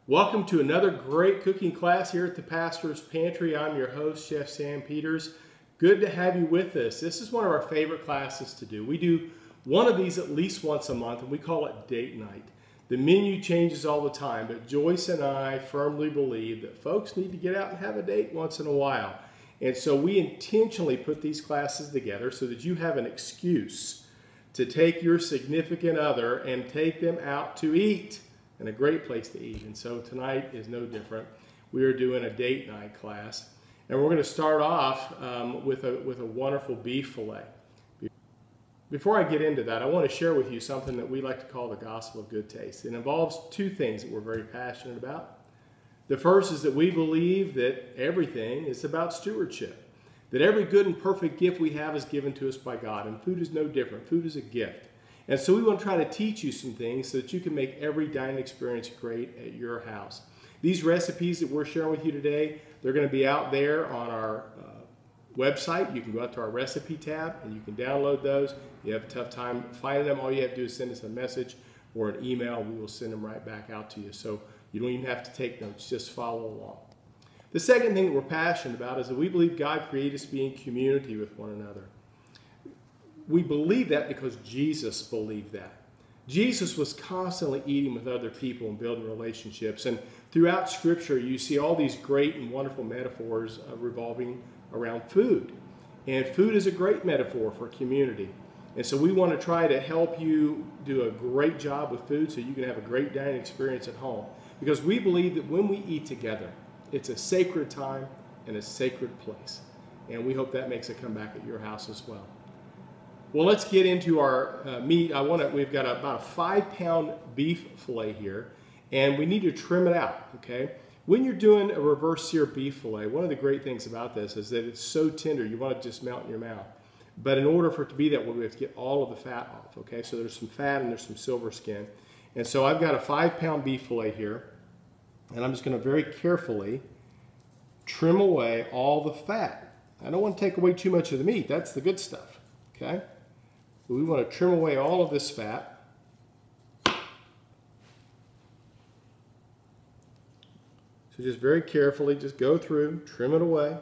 Welcome to another great cooking class here at the Pastor's Pantry. I'm your host, Chef Sam Peters. Good to have you with us. This is one of our favorite classes to do. We do one of these at least once a month, and we call it date night. The menu changes all the time, but Joyce and I firmly believe that folks need to get out and have a date once in a while. And so we intentionally put these classes together so that you have an excuse to take your significant other and take them out to eat. And a great place to eat. And so tonight is no different. We are doing a date night class, and we're going to start off with a wonderful beef fillet. Before I get into that, I want to share with you something that we like to call the gospel of good taste. It involves two things that we're very passionate about. The first is that we believe that everything is about stewardship, that every good and perfect gift we have is given to us by God, and food is no different. Food is a gift. And so we want to try to teach you some things so that you can make every dining experience great at your house. These recipes that we're sharing with you today, they're going to be out there on our website. You can go out to our recipe tab and you can download those. If you have a tough time finding them, all you have to do is send us a message or an email. We will send them right back out to you. So you don't even have to take notes, just follow along. The second thing that we're passionate about is that we believe God created us to be in community with one another. We believe that because Jesus believed that. Jesus was constantly eating with other people and building relationships. And throughout Scripture, you see all these great and wonderful metaphors revolving around food. And food is a great metaphor for community. And so we want to try to help you do a great job with food so you can have a great dining experience at home. Because we believe that when we eat together, it's a sacred time and a sacred place. And we hope that makes a comeback at your house as well. Well, let's get into our meat. We've got about a 5-pound beef fillet here, and we need to trim it out, okay? When you're doing a reverse sear beef fillet, one of the great things about this is that it's so tender, you want to just melt in your mouth. But in order for it to be that way, we have to get all of the fat off, okay? So there's some fat and there's some silver skin. And so I've got a 5-pound beef fillet here, and I'm just going to very carefully trim away all the fat. I don't want to take away too much of the meat. That's the good stuff, okay? We want to trim away all of this fat. So just very carefully, just go through, trim it away.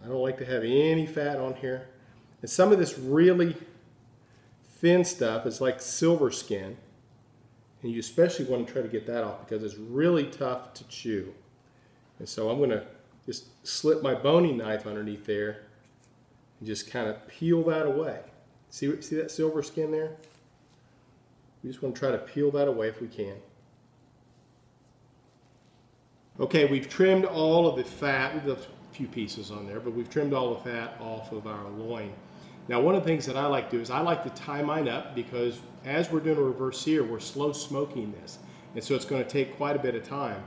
I don't like to have any fat on here. And some of this really thin stuff is like silver skin. And you especially want to try to get that off because it's really tough to chew. And so I'm going to just slip my boning knife underneath there and just kind of peel that away. See that silver skin there? We just want to try to peel that away if we can. Okay, we've trimmed all of the fat. We've got a few pieces on there, but we've trimmed all the fat off of our loin. Now, one of the things that I like to do is I like to tie mine up because as we're doing a reverse sear, we're slow smoking this. And so it's going to take quite a bit of time.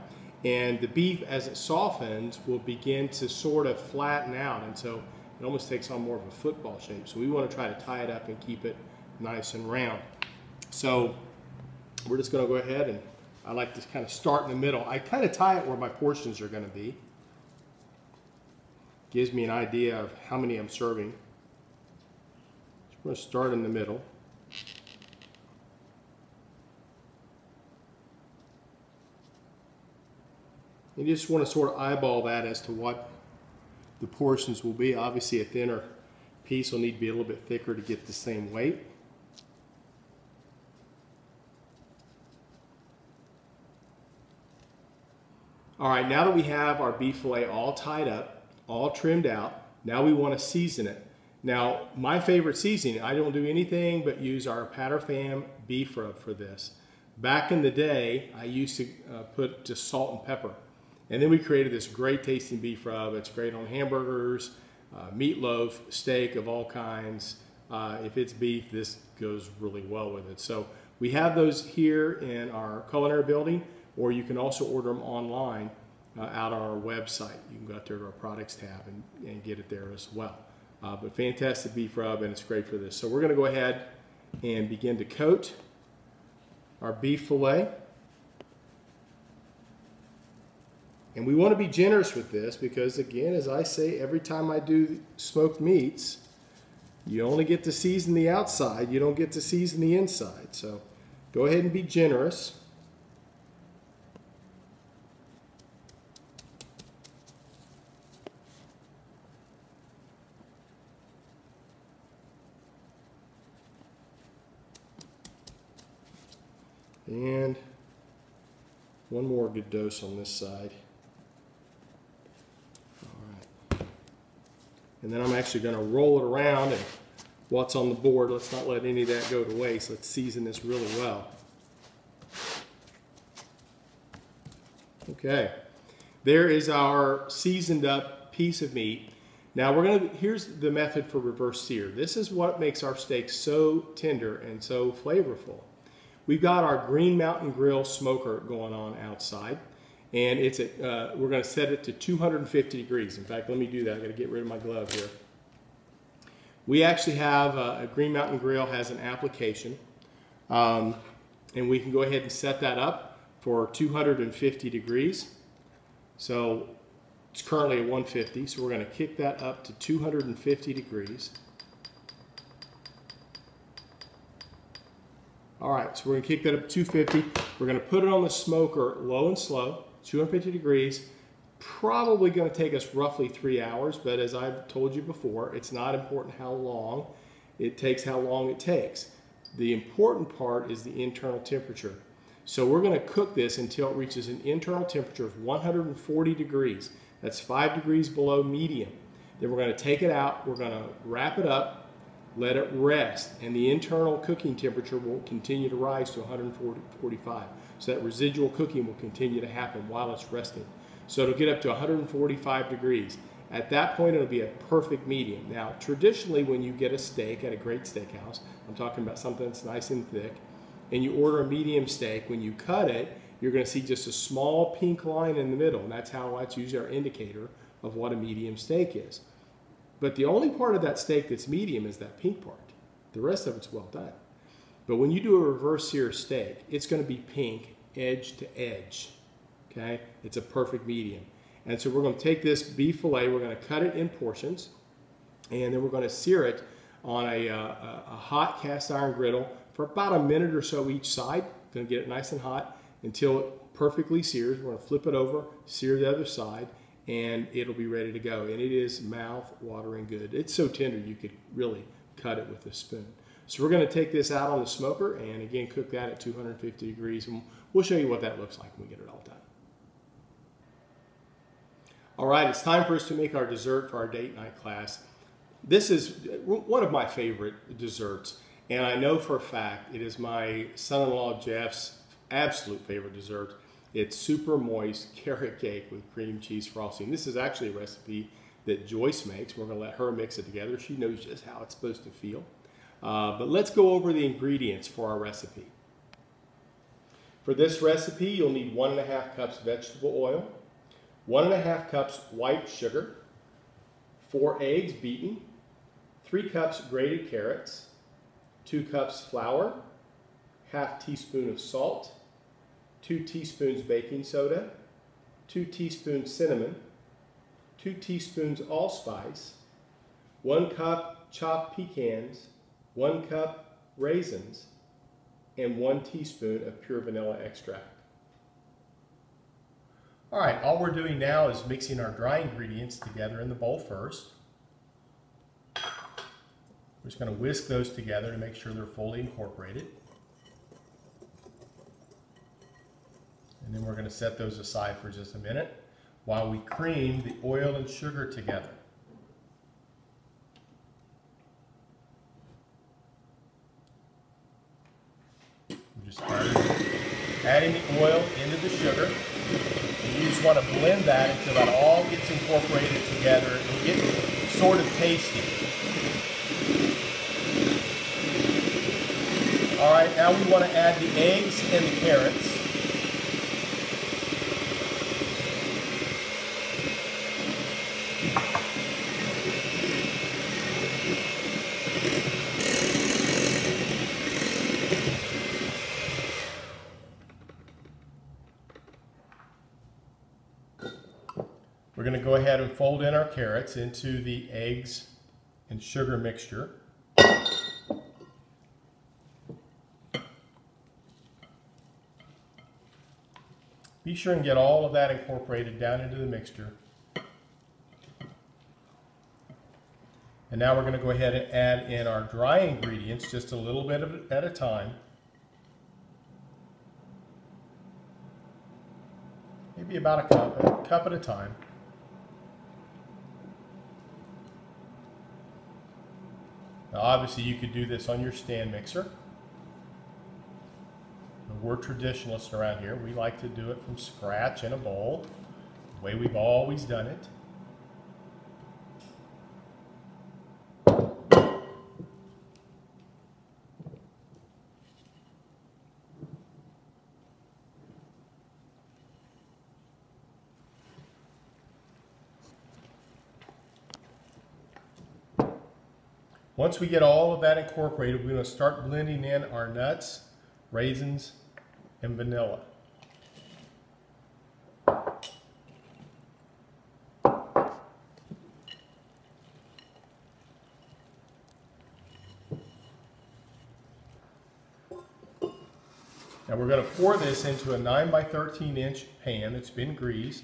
And the beef, as it softens, will begin to sort of flatten out. And so it almost takes on more of a football shape. So we want to try to tie it up and keep it nice and round. So we're just going to go ahead, and I like to kind of start in the middle. I kind of tie it where my portions are going to be. Gives me an idea of how many I'm serving. So we're going to start in the middle. You just want to sort of eyeball that as to what the portions will be. Obviously, a thinner piece will need to be a little bit thicker to get the same weight. All right, now that we have our beef fillet all tied up, all trimmed out, now we want to season it. Now, my favorite seasoning, I don't do anything but use our Peppercorn beef rub for this. Back in the day, I used to put just salt and pepper. And then we created this great tasting beef rub. It's great on hamburgers, meatloaf, steak of all kinds. If it's beef, this goes really well with it. So we have those here in our culinary building, or you can also order them online out on our website. You can go out there to our products tab and get it there as well. But fantastic beef rub, and it's great for this. So we're going to go ahead and begin to coat our beef fillet. And we want to be generous with this because, again, as I say, every time I do smoked meats, You only get to season the outside, you don't get to season the inside. So go ahead and be generous. And one more good dose on this side. All right. And then I'm actually going to roll it around, and what's on the board, let's not let any of that go to waste. Let's season this really well. Okay, there is our seasoned up piece of meat. Now here's the method for reverse sear. This is what makes our steak so tender and so flavorful. We've got our Green Mountain Grill smoker going on outside, and it's we're going to set it to 250 degrees. In fact, let me do that. I got to get rid of my glove here. We actually have a Green Mountain Grill has an application, and we can go ahead and set that up for 250 degrees. So it's currently at 150, so we're going to kick that up to 250 degrees. All right, so we're going to kick that up to 250. We're going to put it on the smoker low and slow, 250 degrees. Probably going to take us roughly 3 hours, but as I've told you before, it's not important how long it takes, how long it takes. The important part is the internal temperature. So we're going to cook this until it reaches an internal temperature of 140 degrees. That's 5 degrees below medium. Then we're going to take it out, we're going to wrap it up, let it rest, and the internal cooking temperature will continue to rise to 145. So that residual cooking will continue to happen while it's resting. So it'll get up to 145 degrees. At that point, it'll be a perfect medium. Now, traditionally, when you get a steak at a great steakhouse, I'm talking about something that's nice and thick, and you order a medium steak, when you cut it, you're going to see just a small pink line in the middle, and that's usually our indicator of what a medium steak is. But the only part of that steak that's medium is that pink part. The rest of it's well done. But when you do a reverse sear steak, it's going to be pink edge to edge. Okay? It's a perfect medium. And so we're going to take this beef fillet, we're going to cut it in portions, and then we're going to sear it on a hot cast iron griddle for about a minute or so each side. Going to get it nice and hot until it perfectly sears. We're going to flip it over, sear the other side, and it'll be ready to go. And it is mouth-watering good. It's so tender you could really cut it with a spoon. So we're going to take this out on the smoker and again cook that at 250 degrees, and we'll show you what that looks like when we get it all done. All right, it's time for us to make our dessert for our date night class. This is one of my favorite desserts, and I know for a fact it is my son-in-law Jeff's absolute favorite dessert. It's super moist carrot cake with cream cheese frosting. This is actually a recipe that Joyce makes. We're going to let her mix it together. She knows just how it's supposed to feel. But let's go over the ingredients for our recipe. For this recipe, you'll need 1.5 cups vegetable oil, 1.5 cups white sugar, 4 eggs beaten, 3 cups grated carrots, 2 cups flour, ½ teaspoon of salt, 2 teaspoons baking soda, 2 teaspoons cinnamon, 2 teaspoons allspice, 1 cup chopped pecans, 1 cup raisins, and 1 teaspoon of pure vanilla extract. All right, all we're doing now is mixing our dry ingredients together in the bowl first. We're just going to whisk those together to make sure they're fully incorporated. And then we're going to set those aside for just a minute while we cream the oil and sugar together. We just started adding the oil into the sugar. And you just want to blend that until that all gets incorporated together and get sort of tasty. All right, now we want to add the eggs and the carrots. We're going to go ahead and fold in our carrots into the eggs and sugar mixture. Be sure and get all of that incorporated down into the mixture. And now we're going to go ahead and add in our dry ingredients, just a little bit at a time. Maybe about a cup at a time. Now obviously you could do this on your stand mixer. But we're traditionalists around here. We like to do it from scratch in a bowl, the way we've always done it. Once we get all of that incorporated, we're going to start blending in our nuts, raisins, and vanilla. Now we're going to pour this into a 9 by 13 inch pan that's been greased.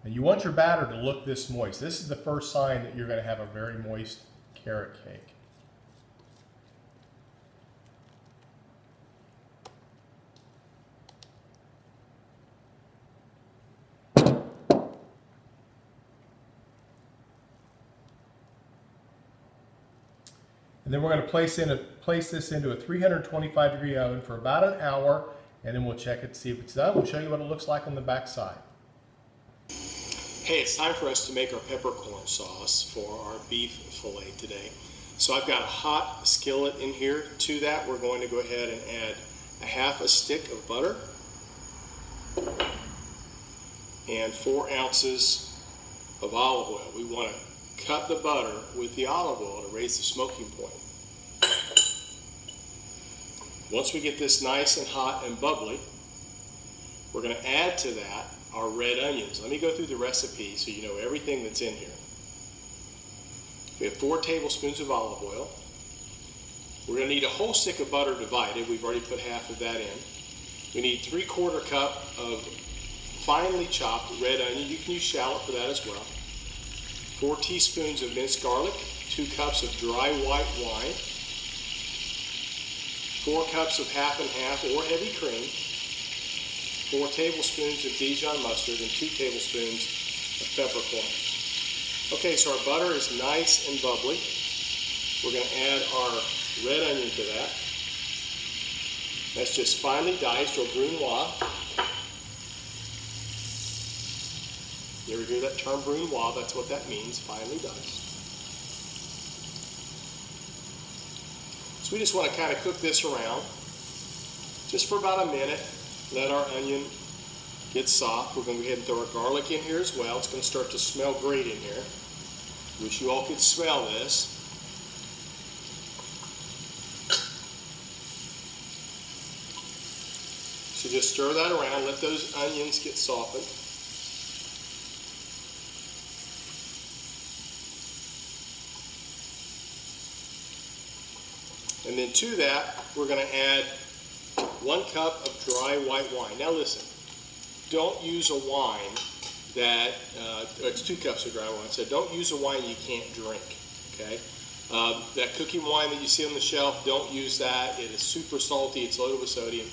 And you want your batter to look this moist. This is the first sign that you're going to have a very moist carrot cake. And then we're going to place this into a 325-degree oven for about an hour, and then we'll check it to see if it's done. We'll show you what it looks like on the back side. Hey, it's time for us to make our peppercorn sauce for our beef fillet today. So I've got a hot skillet in here. To that, we're going to go ahead and add a half a stick of butter and 4 ounces of olive oil. We want to cut the butter with the olive oil to raise the smoking point. Once we get this nice and hot and bubbly, we're going to add to that our red onions. Let me go through the recipe so you know everything that's in here. We have 4 tablespoons of olive oil. We're going to need a whole stick of butter divided. We've already put half of that in. We need 3/4 cup of finely chopped red onion. You can use shallot for that as well. 4 teaspoons of minced garlic, 2 cups of dry white wine, 4 cups of half and half or heavy cream, 4 tablespoons of Dijon mustard, and 2 tablespoons of peppercorn. Okay, so our butter is nice and bubbly. We're going to add our red onion to that. That's just finely diced or brunoise. You ever hear that term brunoise? That's what that means, finely diced. So we just want to kind of cook this around just for about a minute. Let our onion get soft. We're going to go ahead and throw our garlic in here as well. It's going to start to smell great in here. Wish you all could smell this. So just stir that around. Let those onions get softened. And then to that, we're going to add 1 cup of dry white wine. Now listen, don't use a wine that, it's 2 cups of dry wine, so don't use a wine you can't drink, okay? That cooking wine that you see on the shelf, don't use that. It is super salty, it's loaded with sodium.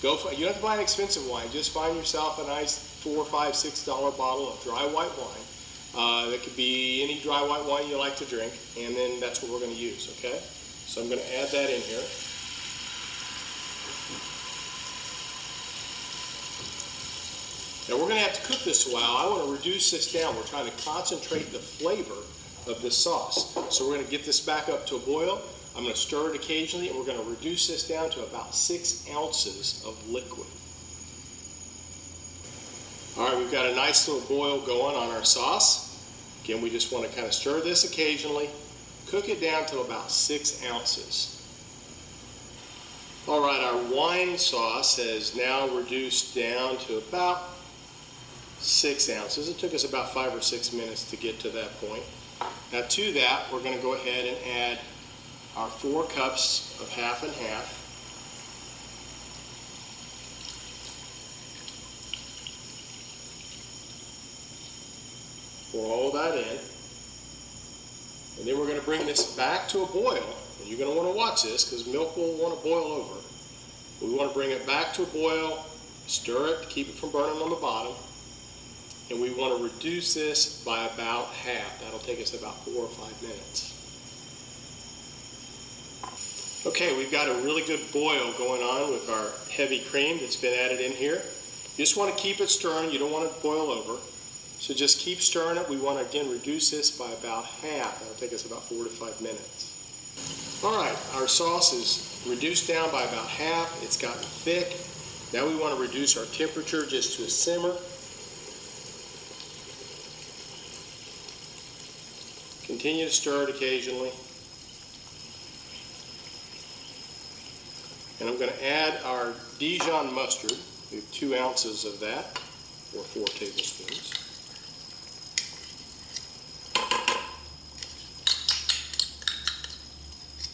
You don't have to buy an expensive wine, just find yourself a nice $4, $5, $6 bottle of dry white wine. That could be any dry white wine you like to drink, and then that's what we're going to use, okay? So I'm going to add that in here. Now we're going to have to cook this a while. I want to reduce this down. We're trying to concentrate the flavor of this sauce. So we're going to get this back up to a boil. I'm going to stir it occasionally, and we're going to reduce this down to about 6 ounces of liquid. All right, we've got a nice little boil going on our sauce. Again, we just want to kind of stir this occasionally. Cook it down to about 6 ounces. All right, our wine sauce has now reduced down to about 6 ounces. It took us about 5 or 6 minutes to get to that point. Now to that, we're going to go ahead and add our 4 cups of half and half. Pour all that in. And then we're going to bring this back to a boil. And you're going to want to watch this because milk will want to boil over. We want to bring it back to a boil, stir it to keep it from burning on the bottom. And we want to reduce this by about half. That'll take us about 4 or 5 minutes. Okay, we've got a really good boil going on with our heavy cream that's been added in here. You just want to keep it stirring. You don't want it to boil over. So just keep stirring it. We want to, again, reduce this by about half. That'll take us about 4 to 5 minutes. All right, our sauce is reduced down by about half. It's gotten thick. Now we want to reduce our temperature just to a simmer. Continue to stir it occasionally. And I'm going to add our Dijon mustard. We have 2 ounces of that, or 4 tablespoons.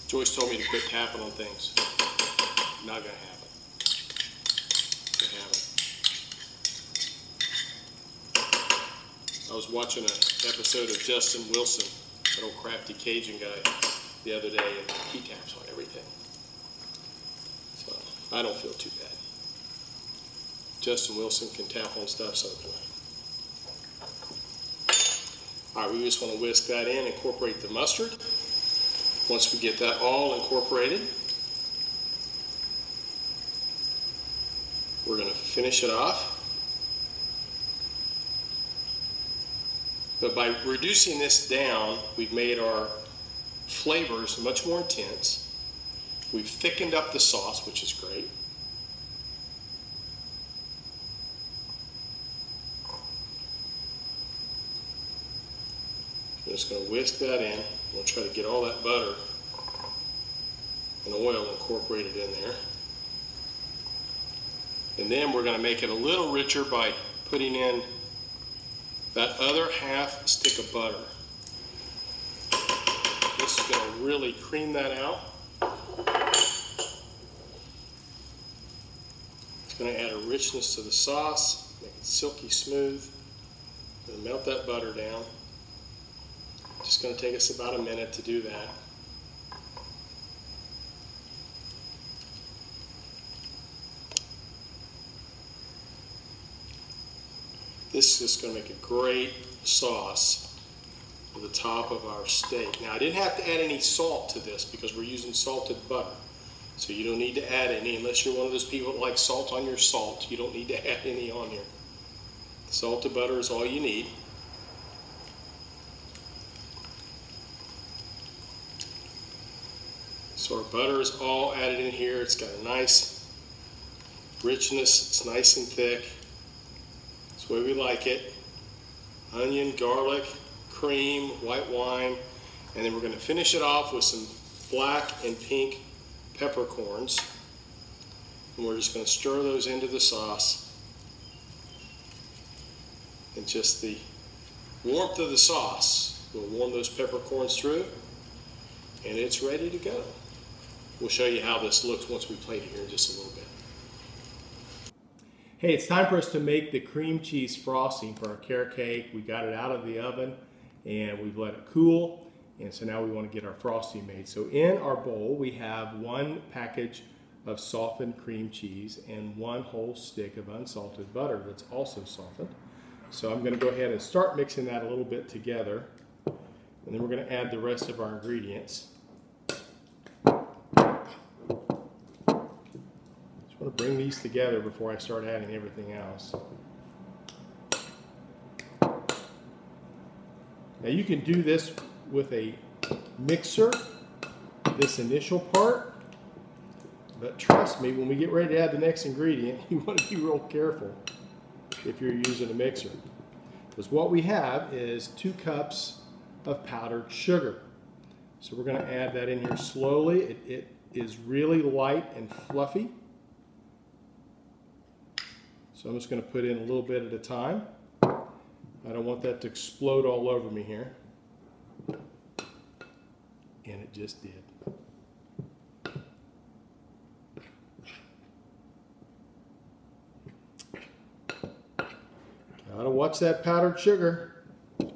Joyce told me to quit tapping on things. Not going to happen. I was watching an episode of Justin Wilson, that old crafty Cajun guy, the other day, and he taps on everything. So I don't feel too bad. Justin Wilson can tap on stuff, so can I. All right, we just want to whisk that in, incorporate the mustard. Once we get that all incorporated, we're going to finish it off. But by reducing this down, we've made our flavors much more intense. We've thickened up the sauce, which is great. I'm just going to whisk that in. We'll try to get all that butter and oil incorporated in there. And then we're going to make it a little richer by putting in that other half stick of butter. This is going to really cream that out. It's going to add a richness to the sauce, make it silky smooth. Going to melt that butter down. Just going to take us about a minute to do that. This is going to make a great sauce for the top of our steak. Now, I didn't have to add any salt to this because we're using salted butter. So you don't need to add any unless you're one of those people that like salt on your salt. You don't need to add any on here. Salted butter is all you need. So our butter is all added in here. It's got a nice richness. It's nice and thick. That's the way we like it. Onion, garlic, cream, white wine, and then we're going to finish it off with some black and pink peppercorns. And we're just going to stir those into the sauce. And just the warmth of the sauce will warm those peppercorns through, and it's ready to go. We'll show you how this looks once we plate it here in just a little bit. Hey, it's time for us to make the cream cheese frosting for our carrot cake. We got it out of the oven and we've let it cool. And so now we want to get our frosting made. So in our bowl, we have 1 package of softened cream cheese and 1 whole stick of unsalted butter that's also softened. So I'm going to go ahead and start mixing that a little bit together. And then we're going to add the rest of our ingredients. I want to bring these together before I start adding everything else. Now you can do this with a mixer, this initial part, but trust me, when we get ready to add the next ingredient, you want to be real careful if you're using a mixer. Because what we have is 2 cups of powdered sugar. So we're going to add that in here slowly. It is really light and fluffy. So I'm just going to put in a little bit at a time. I don't want that to explode all over me here. And it just did. Gotta watch that powdered sugar. You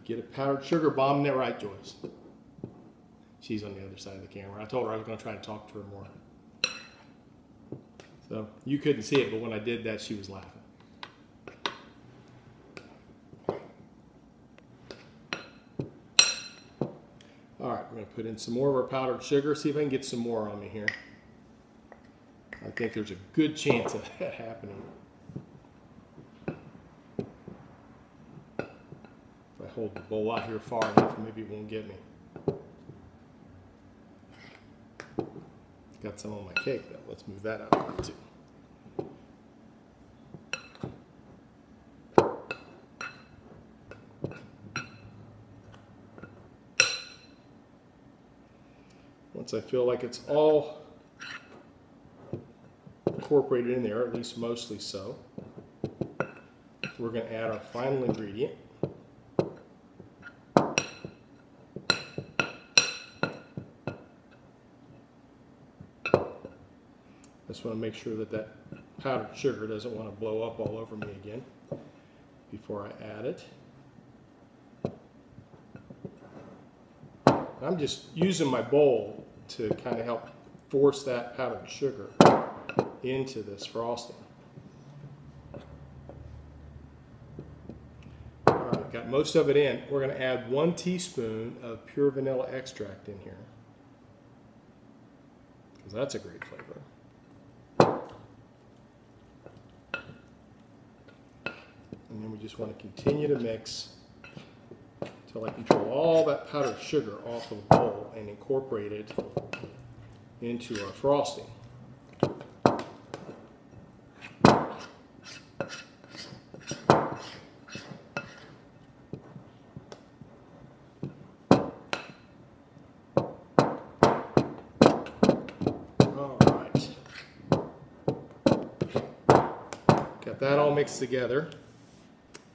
get a powdered sugar bomb in there, right, Joyce? She's on the other side of the camera. I told her I was going to try to talk to her more. So you couldn't see it, but when I did that, she was laughing. All right, we're going to put in some more of our powdered sugar. See if I can get some more on me here. I think there's a good chance of that happening. If I hold the bowl out here far enough, maybe it won't get me. Got some on my cake though. Let's move that out too. Once I feel like it's all incorporated in there, at least mostly so, we're going to add our final ingredient. Just want to make sure that that powdered sugar doesn't want to blow up all over me again before I add it. I'm just using my bowl to kind of help force that powdered sugar into this frosting. All right, got most of it in. We're going to add 1 teaspoon of pure vanilla extract in here, because that's a great flavor. And then we just want to continue to mix until I control all that powdered sugar off of the bowl and incorporate it into our frosting. All right. Got that all mixed together.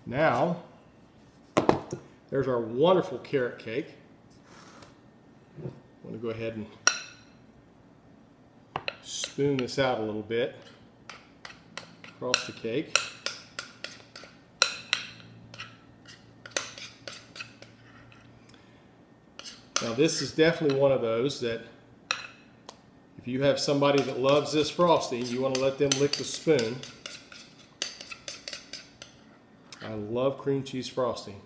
Now, there's our wonderful carrot cake. I'm going to go ahead and spoon this out a little bit across the cake. Now this is definitely one of those that if you have somebody that loves this frosting, you want to let them lick the spoon. I love cream cheese frosting.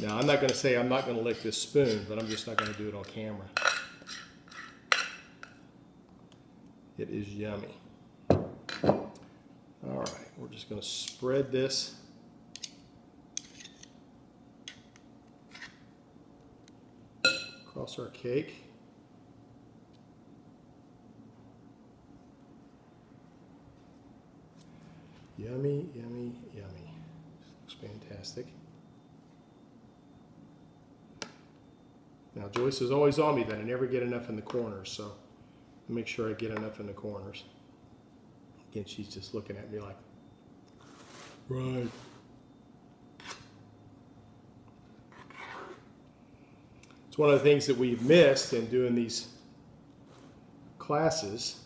Now, I'm not going to say I'm not going to lick this spoon, but I'm just not going to do it on camera. It is yummy. All right, we're just going to spread this across our cake. Yummy, yummy, yummy. Looks fantastic. Now Joyce is always on me that I never get enough in the corners, so I'll make sure I get enough in the corners. Again, she's just looking at me like, right. It's one of the things that we've missed in doing these classes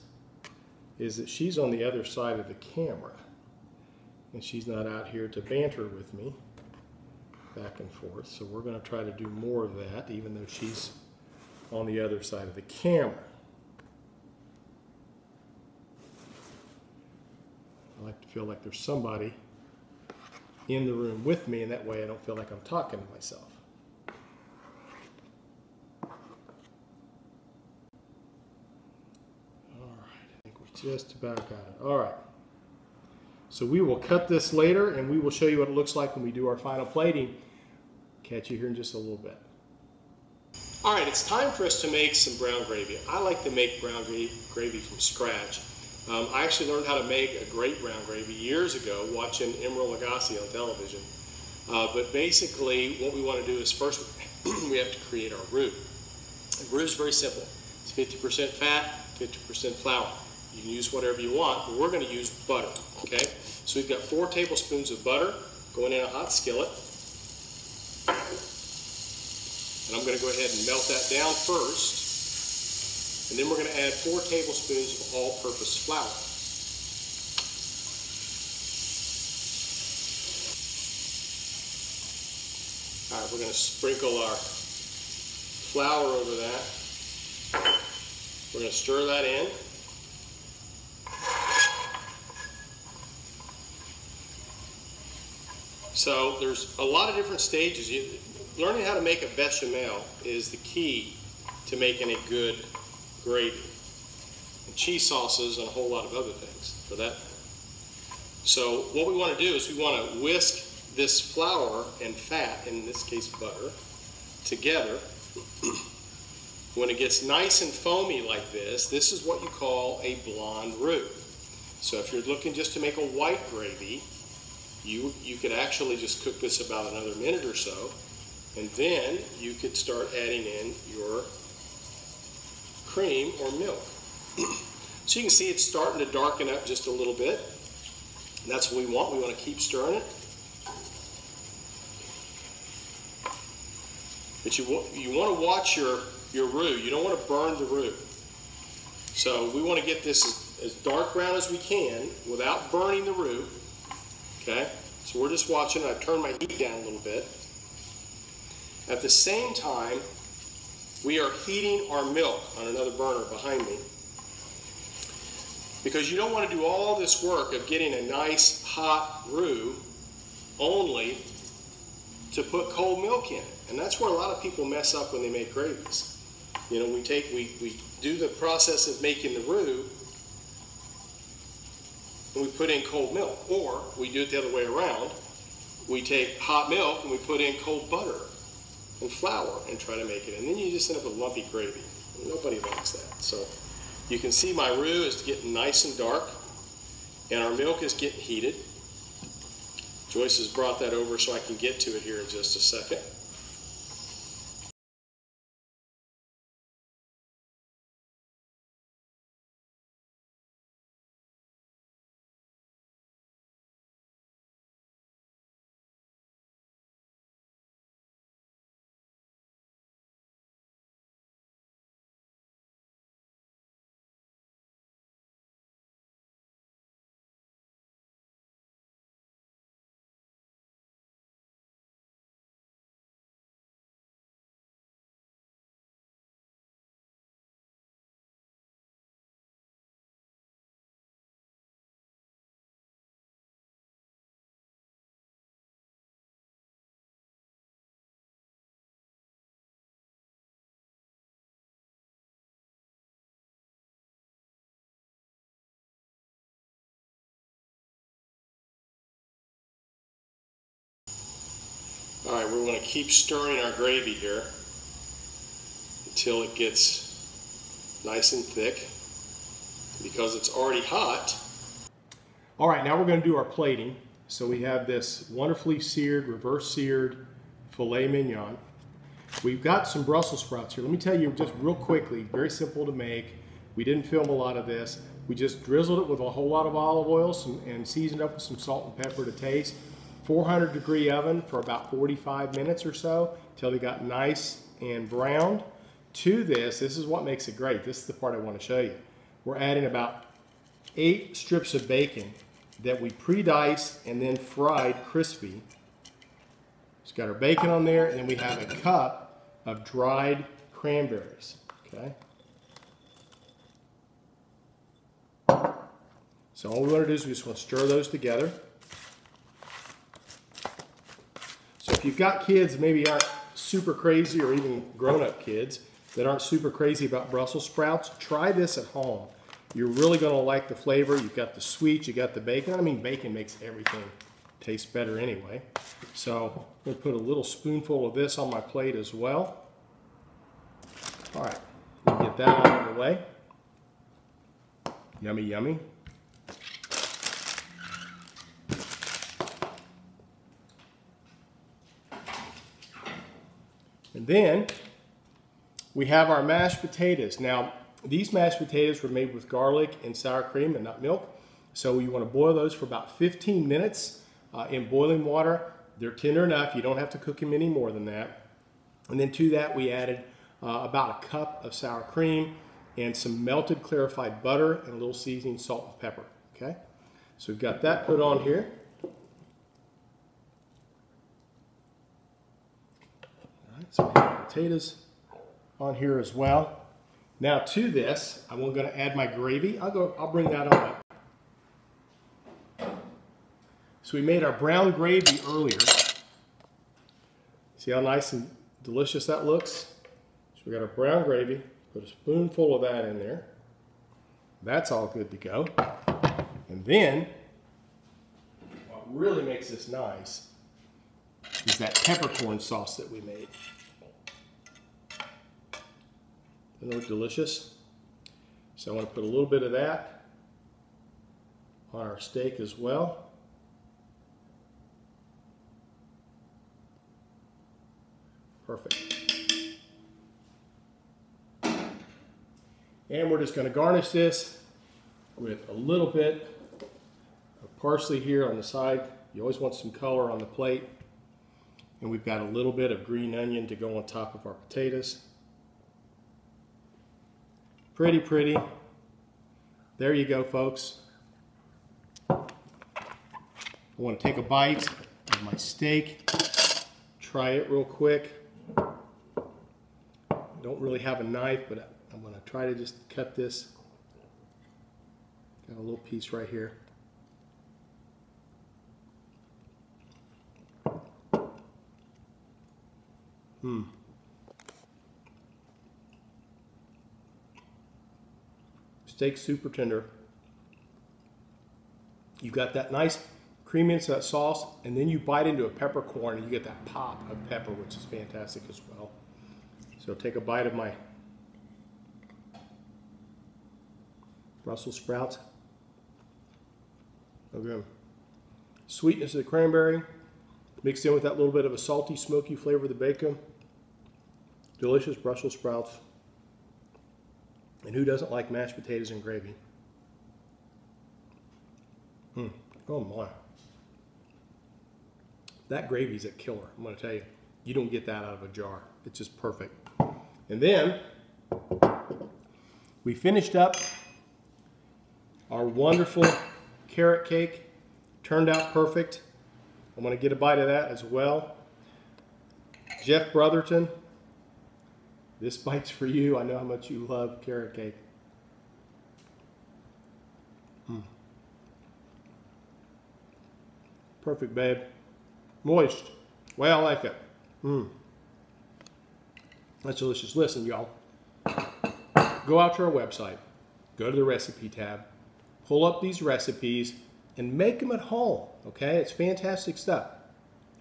is that she's on the other side of the camera. And she's not out here to banter with me back and forth. So we're going to try to do more of that, even though she's on the other side of the camera. I like to feel like there's somebody in the room with me, and that way I don't feel like I'm talking to myself. All right, I think we just about got it. All right. So we will cut this later, and we will show you what it looks like when we do our final plating. Catch you here in just a little bit. All right, it's time for us to make some brown gravy. I like to make brown gravy from scratch. I actually learned how to make a great brown gravy years ago watching Emeril Lagasse on television. But basically what we want to do is first we have to create our roux. The roux is very simple. It's 50% fat, 50% flour. You can use whatever you want, but we're going to use butter, okay? So we've got 4 tablespoons of butter going in a hot skillet. And I'm going to go ahead and melt that down first. And then we're going to add 4 tablespoons of all-purpose flour. All right, we're going to sprinkle our flour over that. We're going to stir that in. So there's a lot of different stages. Learning how to make a bechamel is the key to making a good gravy. And cheese sauces and a whole lot of other things for that. So what we want to do is we want to whisk this flour and fat, in this case butter, together. When it gets nice and foamy like this is what you call a blonde roux. So if you're looking just to make a white gravy, you could actually just cook this about another minute or so, and then you could start adding in your cream or milk. So you can see it's starting to darken up just a little bit. And that's what we want. We want to keep stirring it. But you want to watch your roux. You don't want to burn the roux. So we want to get this as dark brown as we can without burning the roux. Okay? So we're just watching. I've turned my heat down a little bit. At the same time, we are heating our milk on another burner behind me. Because you don't want to do all this work of getting a nice hot roux only to put cold milk in. And that's where a lot of people mess up when they make gravies. You know, we do the process of making the roux and we put in cold milk. Or we do it the other way around. We take hot milk and we put in cold butter and flour and try to make it. And then you just end up with lumpy gravy. Nobody likes that. So you can see my roux is getting nice and dark and our milk is getting heated. Joyce has brought that over so I can get to it here in just a second. All right, we're going to keep stirring our gravy here until it gets nice and thick because it's already hot. All right, now we're going to do our plating. So we have this wonderfully seared, reverse seared filet mignon. We've got some Brussels sprouts here. Let me tell you just real quickly, very simple to make. We didn't film a lot of this. We just drizzled it with a whole lot of olive oil and seasoned up with some salt and pepper to taste. 400-degree oven for about 45 minutes or so until they got nice and browned. To this is what makes it great. This is the part I want to show you. We're adding about 8 strips of bacon that we pre-diced and then fried crispy. It's got our bacon on there, and then we have a cup of dried cranberries. Okay. So all we want to do is we just want to stir those together. So if you've got kids maybe aren't super crazy, or even grown-up kids that aren't super crazy about Brussels sprouts, try this at home. You're really going to like the flavor. You've got the sweet, you got the bacon. I mean, bacon makes everything taste better anyway. So I'm going to put a little spoonful of this on my plate as well. All right, we'll get that out of the way. Yummy, yummy. And then we have our mashed potatoes. Now, these mashed potatoes were made with garlic and sour cream and not milk. So you want to boil those for about 15 minutes in boiling water. They're tender enough. You don't have to cook them any more than that. And then to that we added about a cup of sour cream and some melted clarified butter and a little seasoning, salt and pepper. Okay, so we've got that put on here. So we have potatoes on here as well. Now to this, I'm going to add my gravy. I'll bring that on up. So we made our brown gravy earlier. See how nice and delicious that looks? So we got our brown gravy. Put a spoonful of that in there. That's all good to go. And then, what really makes this nice is that peppercorn sauce that we made. Doesn't it look delicious? So I want to put a little bit of that on our steak as well. Perfect. And we're just going to garnish this with a little bit of parsley here on the side. You always want some color on the plate. And we've got a little bit of green onion to go on top of our potatoes. Pretty, pretty. There you go, folks. I want to take a bite of my steak. Try it real quick. Don't really have a knife, but I'm going to try to just cut this. Got a little piece right here. Steak super tender. You got that nice cream into that sauce, and then you bite into a peppercorn and you get that pop of pepper, which is fantastic as well. So take a bite of my Brussels sprouts. Okay. Sweetness of the cranberry mixed in with that little bit of a salty, smoky flavor of the bacon. Delicious Brussels sprouts. And who doesn't like mashed potatoes and gravy? Oh my. That gravy's a killer, I'm going to tell you. You don't get that out of a jar. It's just perfect. And then we finished up our wonderful carrot cake. Turned out perfect. I'm going to get a bite of that as well. Jeff Brotherton, this bite's for you. I know how much you love carrot cake. Perfect, babe. Moist. Way I like it. That's delicious. Listen, y'all. Go out to our website. Go to the recipe tab. Pull up these recipes and make them at home. Okay? It's fantastic stuff.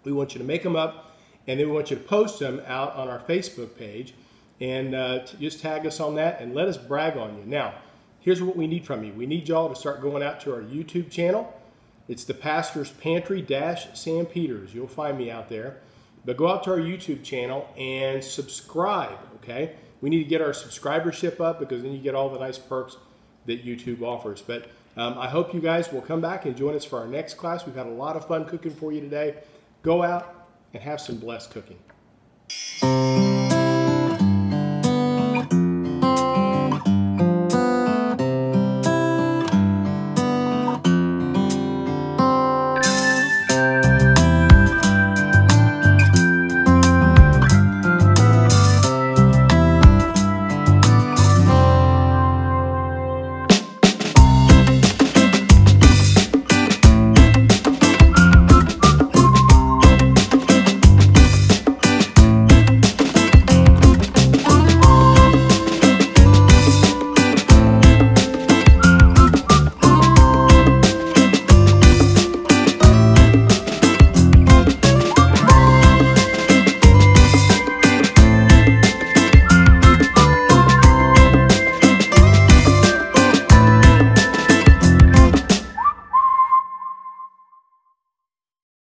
We want you to make them up, and then we want you to post them out on our Facebook page, and just tag us on that and let us brag on you. Now, here's what we need from you. We need y'all to start going out to our YouTube channel. It's the Pastor's Pantry - Sam Peters. You'll find me out there. But go out to our YouTube channel and subscribe, okay? We need to get our subscribership up, because then you get all the nice perks that YouTube offers. But I hope you guys will come back and join us for our next class. We've had a lot of fun cooking for you today. Go out and have some blessed cooking.